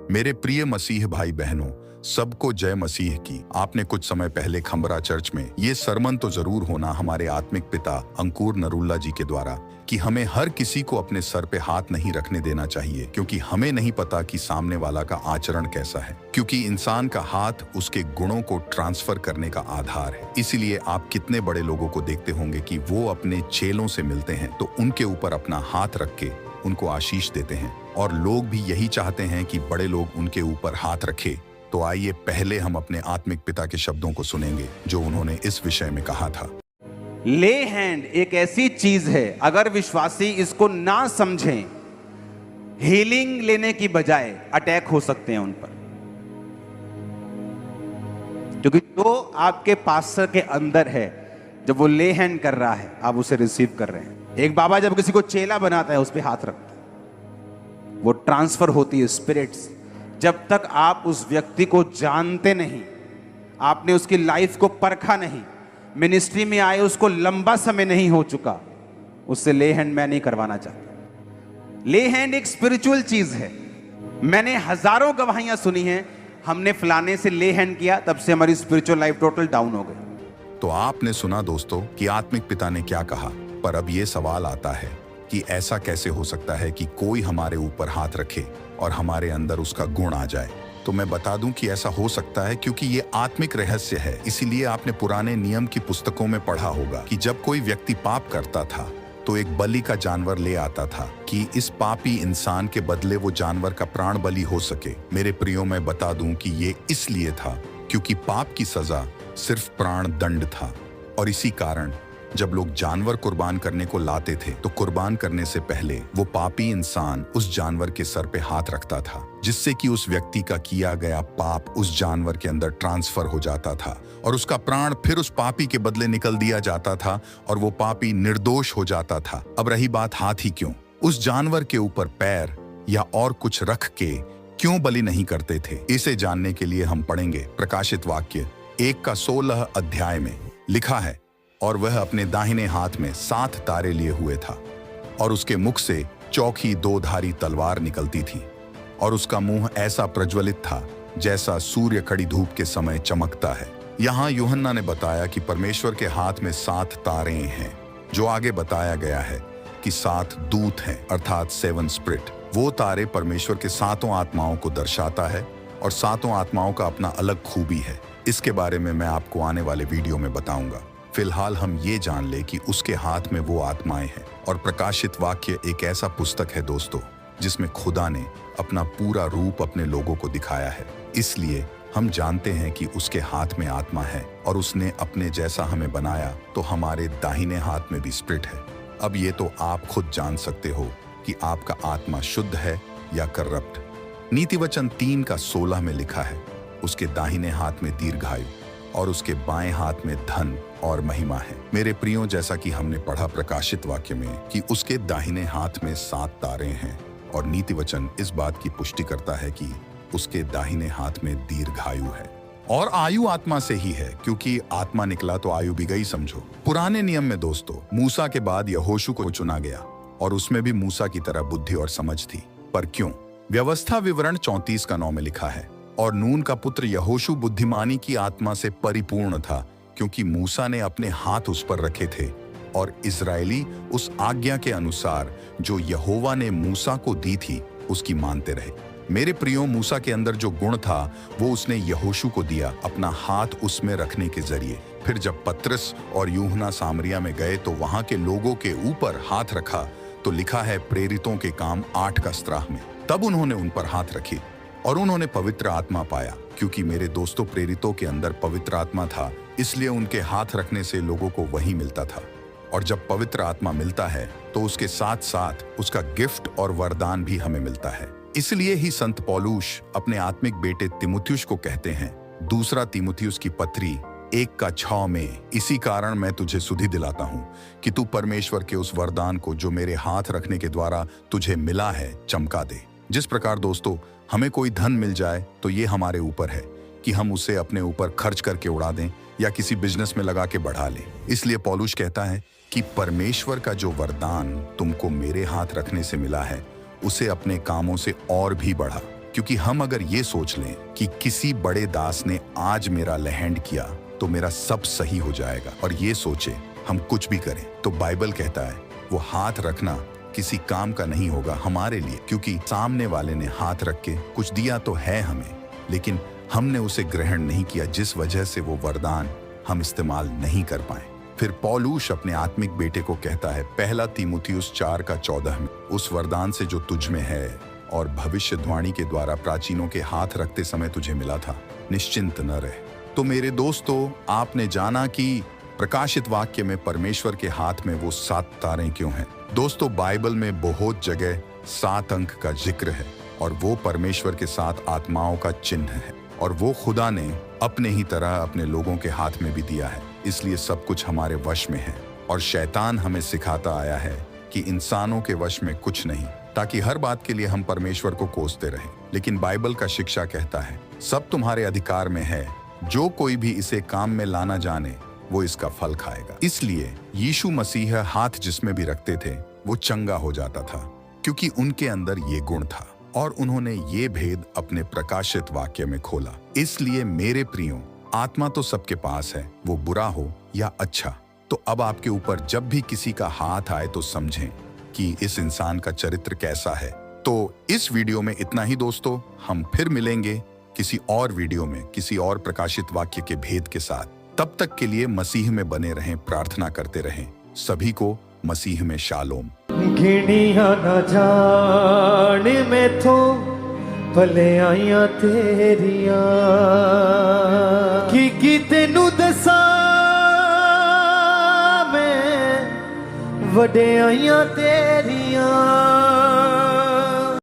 मेरे प्रिय मसीह भाई बहनों, सबको जय मसीह की। आपने कुछ समय पहले खंबरा चर्च में ये सरमन तो जरूर होना हमारे आत्मिक पिता अंकुर नरुल्ला जी के द्वारा कि हमें हर किसी को अपने सर पे हाथ नहीं रखने देना चाहिए, क्योंकि हमें नहीं पता कि सामने वाला का आचरण कैसा है, क्योंकि इंसान का हाथ उसके गुणों को ट्रांसफर करने का आधार है। इसीलिए आप कितने बड़े लोगों को देखते होंगे कि वो अपने चेलों से मिलते हैं तो उनके ऊपर अपना हाथ रख के उनको आशीष देते हैं, और लोग भी यही चाहते हैं कि बड़े लोग उनके ऊपर हाथ रखें। तो आइए पहले हम अपने आत्मिक पिता के शब्दों को सुनेंगे जो उन्होंने इस विषय में कहा था। ले हैंड एक ऐसी चीज है, अगर विश्वासी इसको ना समझें, हीलिंग लेने की बजाय अटैक हो सकते हैं उन पर, क्योंकि जो आपके पास्टर के अंदर है, जब वो ले हैंड कर रहा है, आप उसे रिसीव कर रहे हैं। एक बाबा जब किसी को चेला बनाता है, उस पर हाथ रखता है, वो ट्रांसफर होती है स्पिरिट्स। जब तक आप उस व्यक्ति को जानते नहीं, आपने उसकी लाइफ को परखा नहीं, मिनिस्ट्री में आए उसको लंबा समय नहीं हो चुका, उससे ले हैंड मैं नहीं करवाना चाहता। ले हैंड एक स्पिरिचुअल चीज है। मैंने हजारों गवाहियां सुनी हैं, हमने फलाने से ले हैंड किया, तब से हमारी स्पिरिचुअल लाइफ टोटल डाउन हो गई। तो आपने सुना दोस्तों कि आत्मिक पिता ने क्या कहा, पर अब ये सवाल आता है कि ऐसा कैसे हो सकता है कि कोई हमारे ऊपर हाथ रखे और हमारे अंदर उसका गुण आ जाए। तो मैं बता दूं कि ऐसा हो सकता है क्योंकि ये आत्मिक रहस्य है। इसीलिए आपने पुराने नियम की पुस्तकों में पढ़ा होगा कि जब कोई व्यक्ति पाप करता था तो एक बलि का जानवर ले आता था कि इस पापी इंसान के बदले वो जानवर का प्राण बलि हो सके। मेरे प्रियो, मैं बता दूं कि ये इसलिए था क्योंकि पाप की सजा सिर्फ प्राण दंड था, और इसी कारण जब लोग जानवर कुर्बान करने को लाते थे तो कुर्बान करने से पहले वो पापी इंसान उस जानवर के सर पे हाथ रखता था, जिससे कि उस व्यक्ति का किया गया पाप उस जानवर के अंदर ट्रांसफर हो जाता था और उसका प्राण फिर उस पापी के बदले निकल दिया जाता था और वो पापी निर्दोष हो जाता था। अब रही बात हाथ ही क्यों, उस जानवर के ऊपर पैर या और कुछ रख के क्यों बलि नहीं करते थे, इसे जानने के लिए हम पढ़ेंगे प्रकाशित वाक्य 1:16 अध्याय में लिखा है, और वह अपने दाहिने हाथ में 7 तारे लिए हुए था, और उसके मुख से चौखी 2-धारी तलवार निकलती थी, और उसका मुंह ऐसा प्रज्वलित था जैसा सूर्य कड़ी धूप के समय चमकता है। यहाँ यूहन्ना ने बताया कि परमेश्वर के हाथ में 7 तारे हैं, जो आगे बताया गया है कि 7 दूत हैं, अर्थात 7 स्पिरिट। वो तारे परमेश्वर के 7 आत्माओं को दर्शाता है, और 7 आत्माओं का अपना अलग खूबी है। इसके बारे में मैं आपको आने वाले वीडियो में बताऊंगा। फिलहाल हम ये जान ले कि उसके हाथ में वो आत्माएं हैं। और प्रकाशित वाक्य एक ऐसा पुस्तक है दोस्तों, जिसमें खुदा ने अपना पूरा रूप अपने लोगों को दिखाया है। इसलिए हम जानते हैं कि उसके हाथ में आत्मा है, और उसने अपने जैसा हमें बनाया, तो हमारे दाहिने हाथ में भी स्पिरिट है। अब ये तो आप खुद जान सकते हो कि आपका आत्मा शुद्ध है या करप्ट। नीतिवचन 3:16 में लिखा है, उसके दाहिने हाथ में दीर्घायु और उसके बाएं हाथ में धन और महिमा है। मेरे प्रियो, जैसा कि हमने पढ़ा प्रकाशित वाक्य में कि उसके दाहिने हाथ में 7 तारे हैं, और नीतिवचन इस बात की पुष्टि करता है कि उसके दाहिने हाथ में दीर्घायु है, और आयु आत्मा से ही है, क्योंकि आत्मा निकला तो आयु भी गई समझो। पुराने नियम में दोस्तों मूसा के बाद यहोशू को चुना गया, और उसमें भी मूसा की तरह बुद्धि और समझ थी। पर क्यों? व्यवस्था विवरण 34:9 में लिखा है, और नून का पुत्र यहोशू बुद्धिमानी की आत्मा से परिपूर्ण था, क्योंकि मूसा ने अपने हाथ उस पर रखे थे, और इजरायली उस आज्ञा के अनुसार जो यहोवा ने मूसा को दी थी उसकी मानते रहे। मेरे प्रियो, मूसा के अंदर जो गुण था वो उसने यहोशू को दिया, अपना हाथ उसमें रखने के जरिए। फिर जब पतरस और यूहन्ना सामरिया में गए तो वहां के लोगों के ऊपर हाथ रखा, तो लिखा है प्रेरितों के काम 8 में, तब उन्होंने उन पर हाथ रखे और उन्होंने पवित्र आत्मा पाया। क्योंकि मेरे दोस्तों, प्रेरितों के अंदर पवित्र आत्मा था, इसलिए उनके हाथ रखने से लोगों को वही मिलता था। और जब पवित्र आत्मा मिलता है तो उसके साथ साथ उसका गिफ्ट और वरदान भी हमें मिलता है। इसलिए ही संत पौलुस अपने आत्मिक बेटे तीमुथियुस को कहते हैं, 2 तीमुथियुस की पत्री 1:6 में, इसी कारण मैं तुझे सुधि दिलाता हूँ कि तू परमेश्वर के उस वरदान को जो मेरे हाथ रखने के द्वारा तुझे मिला है चमका दे। जिस प्रकार दोस्तों हमें कोई धन मिल जाए तो ये हमारे ऊपर है कि हम उसे अपने ऊपर खर्च करके उड़ा दें या किसी बिजनेस में लगा के बढ़ा लें। इसलिए पौलुस कहता है कि परमेश्वर का जो वरदान तुमको मेरे हाथ रखने से मिला है, उसे अपने कामों से और भी बढ़ा, क्योंकि हम अगर ये सोच लें कि किसी बड़े दास ने आज मेरा लैंड किया तो मेरा सब सही हो जाएगा, और ये सोचे हम कुछ भी करें, तो बाइबल कहता है वो हाथ रखना किसी काम का नहीं होगा हमारे लिए, क्योंकि सामने वाले ने हाथ रख के कुछ दिया तो है हमें, लेकिन हमने उसे ग्रहण नहीं किया, जिस वजह से वो वरदान हम इस्तेमाल नहीं कर पाए। फिर पौलुस अपने आत्मिक बेटे को कहता है पहला तीमुथियुस 4:14 में, उस वरदान से जो तुझ में है और भविष्यवाणी के द्वारा प्राचीनों के हाथ रखते समय तुझे मिला था, निश्चिंत न रहे। तो मेरे दोस्तों, आपने जाना कि प्रकाशित वाक्य में परमेश्वर के हाथ में वो 7 तारे क्यों हैं? दोस्तों, बाइबल में बहुत जगह 7 अंक का जिक्र है, और वो परमेश्वर के 7 आत्माओं का चिन्ह है, और वो खुदा ने अपने ही तरह अपने लोगों के हाथ में भी दिया है। इसलिए सब कुछ हमारे वश में है, और शैतान हमें सिखाता आया है कि इंसानों के वश में कुछ नहीं, ताकि हर बात के लिए हम परमेश्वर को कोसते रहें। लेकिन बाइबल का शिक्षा कहता है सब तुम्हारे अधिकार में है, जो कोई भी इसे काम में लाना जाने वो इसका फल खाएगा। इसलिए यीशु मसीह हाथ जिसमें भी रखते थे वो चंगा हो जाता था, क्योंकि उनके अंदर ये गुण था, और उन्होंने ये भेद अपने प्रकाशित वाक्य में खोला। इसलिए मेरे प्रियो, आत्मा तो सबके पास है, वो बुरा हो या अच्छा। तो अब आपके ऊपर जब भी किसी का हाथ आए तो समझें कि इस इंसान का चरित्र कैसा है। तो इस वीडियो में इतना ही दोस्तों, हम फिर मिलेंगे किसी और वीडियो में किसी और प्रकाशित वाक्य के भेद के साथ। तब तक के लिए मसीह में बने रहें, प्रार्थना करते रहें। सभी को मसीह में शालोम। गिणिया न जान में तो भले आइया तेरिया कि तेनू दसा मैं वडे आइया तेरिया।